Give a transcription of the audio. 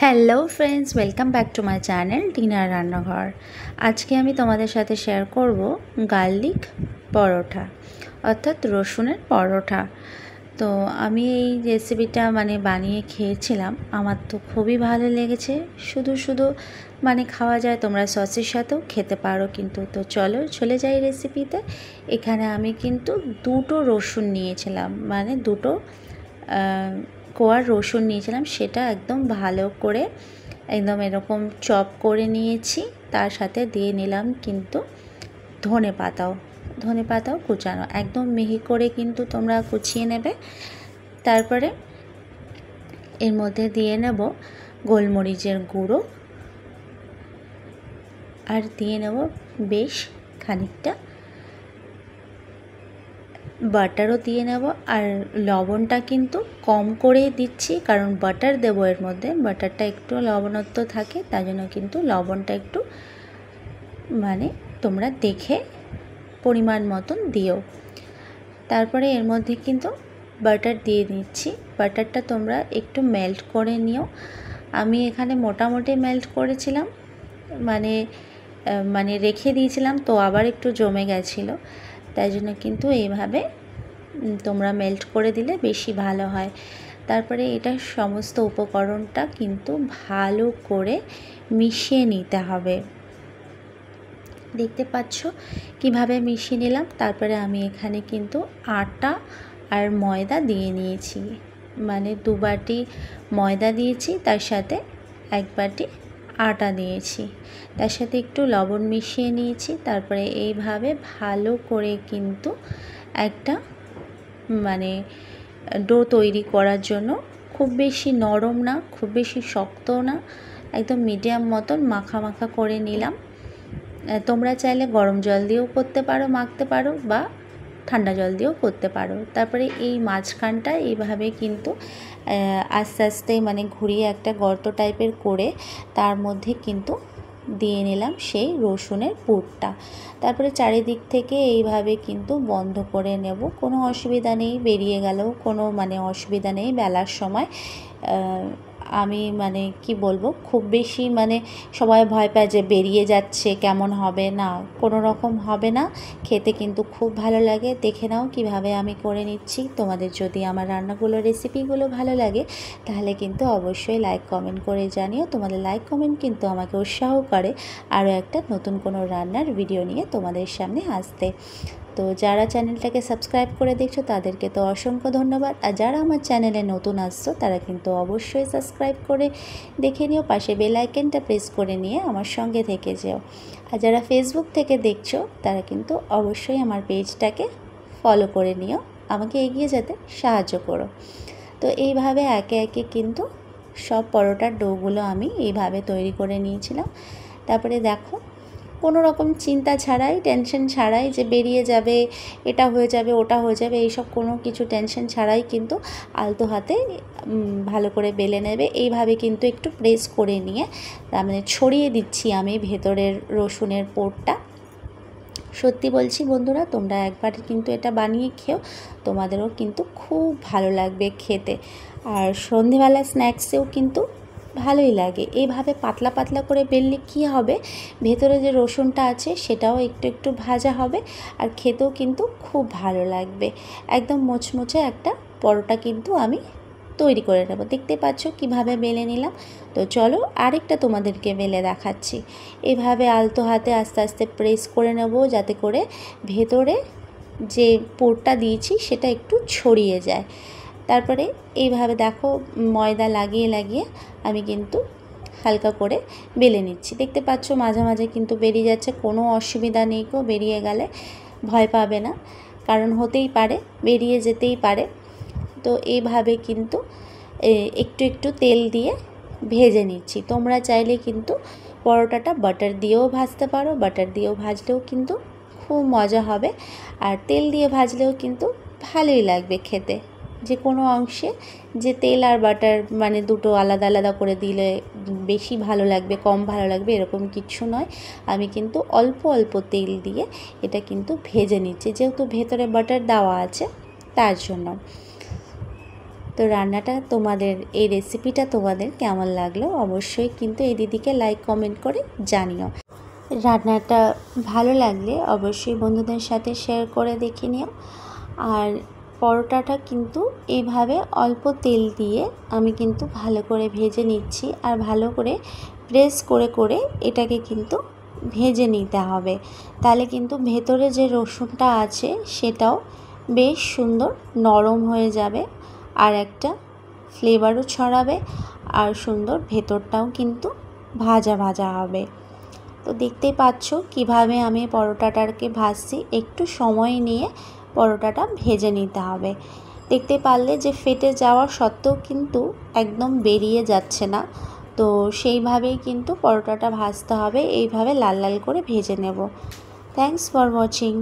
Hello friends, welcome back to my channel টিনার রান্নাঘর। আজকে আমি তোমাদের সাথে শেয়ার করব গার্লিক পরোটা, অর্থাৎ রসুনের পরোটা। তো আমি এই রেসিপিটা বানিয়ে খেয়েছিলাম, আমার তো খুবই ভালো লেগেছে। শুধু খাওয়া যায়, তোমরা সসের সাথেও খেতে পারো কিন্তু। তো চলো চলে যাই রেসিপিতে। এখানে আমি কিন্তু দুটো রসুন নিয়েছিলাম, দুটো কোয়া রসুন নিয়েছিলাম। সেটা একদম ভালো করে একদম এরকম চপ করে নিয়েছি। তার সাথে দিয়ে নিলাম কিন্তু ধনে পাতাও কুচানো, একদম মিহি করে কিন্তু তোমরা কুচিয়ে নেবে। তারপরে এর মধ্যে দিয়ে নেব গোলমরিচের গুঁড়ো, আর দিয়ে নেব বেশ খানিকটা বাটারও দিয়ে নেব। আর লবণটা কিন্তু কম করেই দিচ্ছি, কারণ বাটার দেবো এর মধ্যে, বাটারটা একটু লবণত্ব থাকে, তাই জন্য কিন্তু লবণটা একটু তোমরা দেখে পরিমাণ মতন দিও। তারপরে এর মধ্যে কিন্তু বাটার দিয়ে দিচ্ছি। বাটারটা তোমরা একটু মেল্ট করে নিও। আমি এখানে মোটামুটি মেল্ট করেছিলাম, রেখে দিয়েছিলাম, তো আবার একটু জমে গেছিলো, তাই জন্য কিন্তু এইভাবে তোমরা মেল্ট করে দিলে বেশি ভালো হয়। তারপরে এটা সমস্ত উপকরণটা কিন্তু ভালো করে মিশিয়ে নিতে হবে। দেখতে পাচ্ছ কিভাবে মিশিয়ে নিলাম। তারপরে আমি এখানে কিন্তু আটা আর ময়দা দিয়ে নিয়েছি, 2 বাটি ময়দা দিয়েছি, তার সাথে 1 বাটি আটা দিয়েছি, তার সাথে একটু লবণ মিশিয়ে নিয়েছি। তারপরে এইভাবে ভালো করে কিন্তু একটা ডো তৈরি করার জন্য, খুব বেশি নরম না, খুব বেশি শক্তও না, একদম মিডিয়াম মতন মাখা করে নিলাম। তোমরা চাইলে গরম জল দিয়েও করতে পারো, মাখতে পারো, বা ঠান্ডা জল দিয়েও করতে পারো। তারপরে এই মাঝখানটা এইভাবে কিন্তু আস্তে আস্তে ঘুরিয়ে একটা গর্ত টাইপের করে তার মধ্যে কিন্তু দিয়ে নিলাম সেই রসুনের পুরটা। তারপরে চারিদিক থেকে এইভাবে কিন্তু বন্ধ করে নেব, কোনো অসুবিধা নেই, বেরিয়ে গেলেও কোনো অসুবিধা নেই। বেলার সময় আমি কি বলবো, খুব বেশি সবাই ভয় পায় যে বেরিয়ে যাচ্ছে কেমন হবে, না, কোনো রকম হবে না, খেতে কিন্তু খুব ভালো লাগে। দেখে নাও কিভাবে আমি করে নিচ্ছি। তোমাদের যদি আমার রান্নাগুলো রেসিপিগুলো ভালো লাগে তাহলে কিন্তু অবশ্যই লাইক কমেন্ট করে জানিও। তোমাদের লাইক কমেন্ট কিন্তু আমাকে উৎসাহ করে আরও একটা নতুন কোনো রান্নার ভিডিও নিয়ে তোমাদের সামনে আসতে। তো যারা চ্যানেলটাকে সাবস্ক্রাইব করে দেখছো তাদেরকে তো অসংখ্য ধন্যবাদ, আর যারা আমার চ্যানেলে নতুন আসছো তারা কিন্তু অবশ্যই সাবস্ক্রাইব করে দেখে নিও, পাশে বেল আইকনটা প্রেস করে নিয়ে আমার সঙ্গে থেকে যেও। আর যারা ফেসবুক থেকে দেখছো তারা কিন্তু অবশ্যই আমার পেজটাকে ফলো করে নিও, আমাকে এগিয়ে যেতে সাহায্য করো। তো এইভাবে একে একে কিন্তু সব পরোটার ডোগুলো আমি এইভাবে তৈরি করে নিয়েছিলাম। তারপরে দেখো, কোনো রকম চিন্তা ছাড়াই, টেনশন ছাড়াই যে বেরিয়ে যাবে, এটা হয়ে যাবে, ওটা হয়ে যাবে, এইসব কোনো কিছু টেনশন ছাড়াই কিন্তু আলতো হাতে ভালো করে বেলে নেবে। এইভাবে কিন্তু একটু প্রেস করে নিয়ে ছড়িয়ে দিচ্ছি আমি ভেতরের রসুনের পোরটা। সত্যি বলছি বন্ধুরা, তোমরা একবার কিন্তু এটা বানিয়ে খেও, তোমাদেরও কিন্তু খুব ভালো লাগবে খেতে। আর সন্ধেবেলা স্ন্যাক্সেও কিন্তু ভালোই লাগে। এইভাবে পাতলা পাতলা করে বেললে কী হবে, ভেতরে যে রসুনটা আছে সেটাও একটু একটু ভাজা হবে, আর খেতেও কিন্তু খুব ভালো লাগবে। একদম মোচমোচে একটা পরোটা কিন্তু আমি তৈরি করে নেব। দেখতে পাচ্ছ কিভাবে বেলে নিলাম। তো চলো আরেকটা তোমাদেরকে বেলে দেখাচ্ছি। এইভাবে আলতো হাতে আস্তে আস্তে প্রেস করে নেব, যাতে করে ভেতরে যে পুরটা দিয়েছি সেটা একটু ছড়িয়ে যায়। তারপরে এইভাবে দেখো, ময়দা লাগিয়ে লাগিয়ে আমি কিন্তু হালকা করে বেলে নিচ্ছি। দেখতে পাচ্ছ মাঝে মাঝে কিন্তু বেরিয়ে যাচ্ছে, কোনো অসুবিধা নেই গো, বেরিয়ে গেলে ভয় পাবে না, কারণ হতেই পারে, বেরিয়ে যেতেই পারে। তো এইভাবে কিন্তু একটু একটু তেল দিয়ে ভেজে নিচ্ছি। তোমরা চাইলে কিন্তু পরোটাটা বাটার দিয়েও ভাজতে পারো, বাটার দিয়েও ভাজলেও কিন্তু খুব মজা হবে, আর তেল দিয়ে ভাজলেও কিন্তু ভালোই লাগবে খেতে। যে কোনো অংশে যে তেল আর বাটার দুটো আলাদা আলাদা করে দিলে বেশি ভালো লাগবে, কম ভালো লাগবে, এরকম কিচ্ছু নয়। আমি কিন্তু অল্প অল্প তেল দিয়ে এটা কিন্তু ভেজে নিচ্ছি, যেহেতু ভেতরে বাটার দেওয়া আছে তার জন্য। তো রান্নাটা তোমাদের, এই রেসিপিটা তোমাদের কেমন লাগলো অবশ্যই কিন্তু এই দিদিকে লাইক কমেন্ট করে জানিও। রান্নাটা ভালো লাগলে অবশ্যই বন্ধুদের সাথে শেয়ার করে দেখে নিও। আর পরোটাটা কিন্তু এইভাবে অল্প তেল দিয়ে আমি কিন্তু ভালো করে ভেজে নিচ্ছি, আর ভালো করে প্রেস করে করে এটাকে কিন্তু ভেজে নিতে হবে। তাহলে কিন্তু ভেতরে যে রসুনটা আছে সেটাও বেশ সুন্দর নরম হয়ে যাবে, আর একটা ফ্লেভারও ছড়াবে, আর সুন্দর ভেতরটাও কিন্তু ভাজা ভাজা হবে। তো দেখতেই পাচ্ছ কিভাবে আমি পরোটাটাকে ভাজছি, একটু সময় নিয়ে পরোটাটা ভেজে নিতে হবে। দেখতে পারলে যে ফেটে যাওয়া সত্ত্বেও কিন্তু একদম বেরিয়ে যাচ্ছে না, তো সেইভাবেই কিন্তু পরোটাটা ভাজতে হবে, এইভাবে লাল লাল করে ভেজে নেব। Thanks for watching.